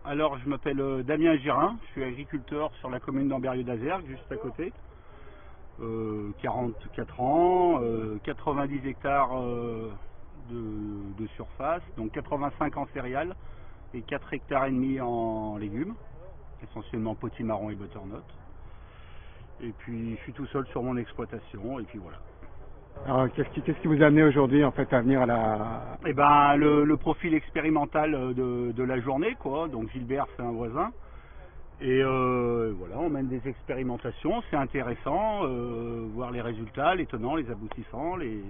Alors, je m'appelle Damien Girin, je suis agriculteur sur la commune d'Ambérieu-d'Azergues, juste à côté. 44 ans, 90 hectares de surface, donc 85 en céréales et 4 hectares et demi en légumes, essentiellement potimarron et butternut. Et puis, je suis tout seul sur mon exploitation, et puis voilà. Alors, qu'est-ce qui vous a amené aujourd'hui en fait à venir à la... Eh ben, le profil expérimental de la journée, quoi. Donc Gilbert, c'est un voisin. Et voilà, on mène des expérimentations, c'est intéressant, voir les résultats, les tenants, les aboutissants, les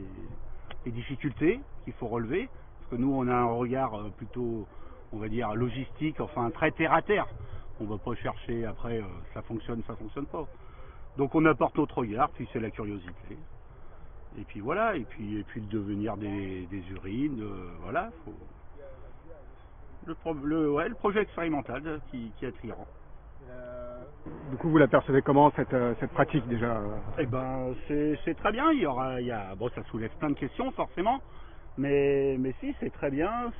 difficultés qu'il faut relever. Parce que nous, on a un regard plutôt, on va dire, logistique, enfin très terre à terre. On ne va pas chercher après, ça fonctionne pas. Donc on apporte notre regard, puis c'est la curiosité. Et puis voilà, et puis le devenir des urines, voilà. Le projet expérimental qui est attirant. Du coup, vous l'apercevez comment cette pratique déjà? Eh ben, c'est très bien. Bon, ça soulève plein de questions forcément, mais si, c'est très bien.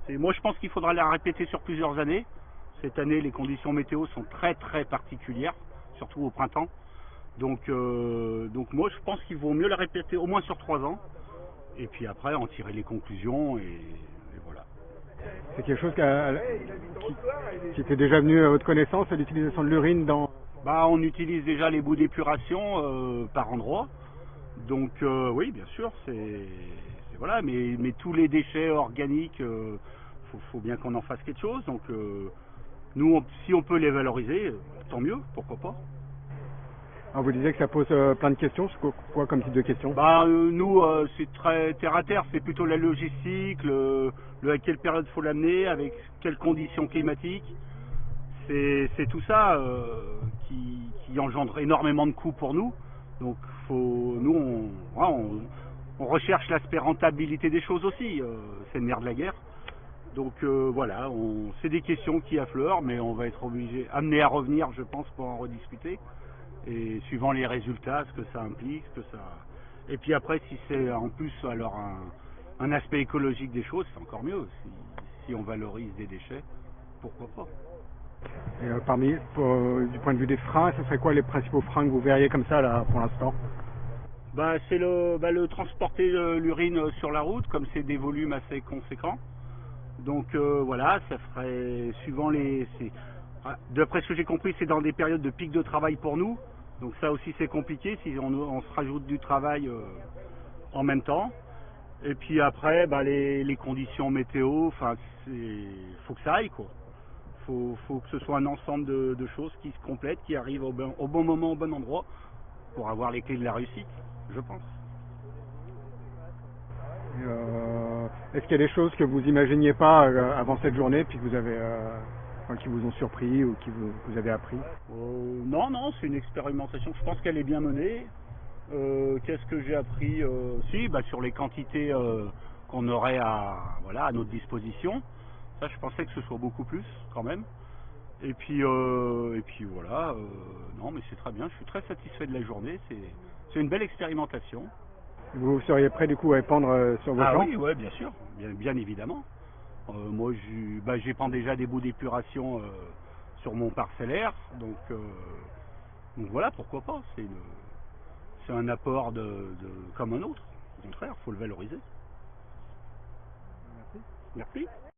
Moi, je pense qu'il faudra la répéter sur plusieurs années. Cette année, les conditions météo sont très très particulières, surtout au printemps. Donc moi, je pense qu'il vaut mieux la répéter au moins sur 3 ans, et puis après en tirer les conclusions et voilà. C'est quelque chose qui était déjà venu à votre connaissance, l'utilisation de l'urine dans... Bah, on utilise déjà les bouts d'épuration par endroit. Donc oui, bien sûr, voilà, mais tous les déchets organiques, faut bien qu'on en fasse quelque chose. Donc nous, si on peut les valoriser, tant mieux, pourquoi pas. Alors, vous disiez que ça pose plein de questions. C'est quoi comme type de questions? Bah nous, c'est très terre à terre, c'est plutôt la logistique, à quelle période faut l'amener, avec quelles conditions climatiques. C'est tout ça qui engendre énormément de coûts pour nous. Donc nous, on recherche l'aspect rentabilité des choses aussi. C'est le nerf de la guerre. Donc voilà, c'est des questions qui affleurent, mais on va être amené à revenir, je pense, pour en rediscuter. Et suivant les résultats, ce que ça implique, Et puis après, si c'est en plus alors un aspect écologique des choses, c'est encore mieux. Si on valorise des déchets, pourquoi pas. Et, du point de vue des freins, ce serait quoi les principaux freins que vous verriez comme ça là pour l'instant? Bah, c'est le transporter l'urine sur la route, comme c'est des volumes assez conséquents. Donc voilà, ça ferait suivant d'après ce que j'ai compris, c'est dans des périodes de pic de travail pour nous. Donc ça aussi c'est compliqué si on se rajoute du travail en même temps. Et puis après, bah, les conditions météo, enfin, faut que ça aille quoi. Faut que ce soit un ensemble de choses qui se complètent, qui arrivent au bon moment, au bon endroit, pour avoir les clés de la réussite, je pense. Est-ce qu'il y a des choses que vous imaginiez pas avant cette journée, puis que vous avez, qui vous ont surpris ou vous avez appris? Non, c'est une expérimentation. Je pense qu'elle est bien menée. Qu'est-ce que j'ai appris? Si, bah, sur les quantités qu'on aurait à notre disposition. Ça, je pensais que ce soit beaucoup plus quand même. Et puis voilà. Non, mais c'est très bien. Je suis très satisfait de la journée. C'est une belle expérimentation. Vous seriez prêt du coup à épandre sur vos champs? Ah oui, ouais, bien sûr, bien évidemment. Moi, j'épand déjà des bouts d'épuration sur mon parcellaire, donc voilà, pourquoi pas. C'est un apport comme un autre. Au contraire, faut le valoriser. Merci. Merci.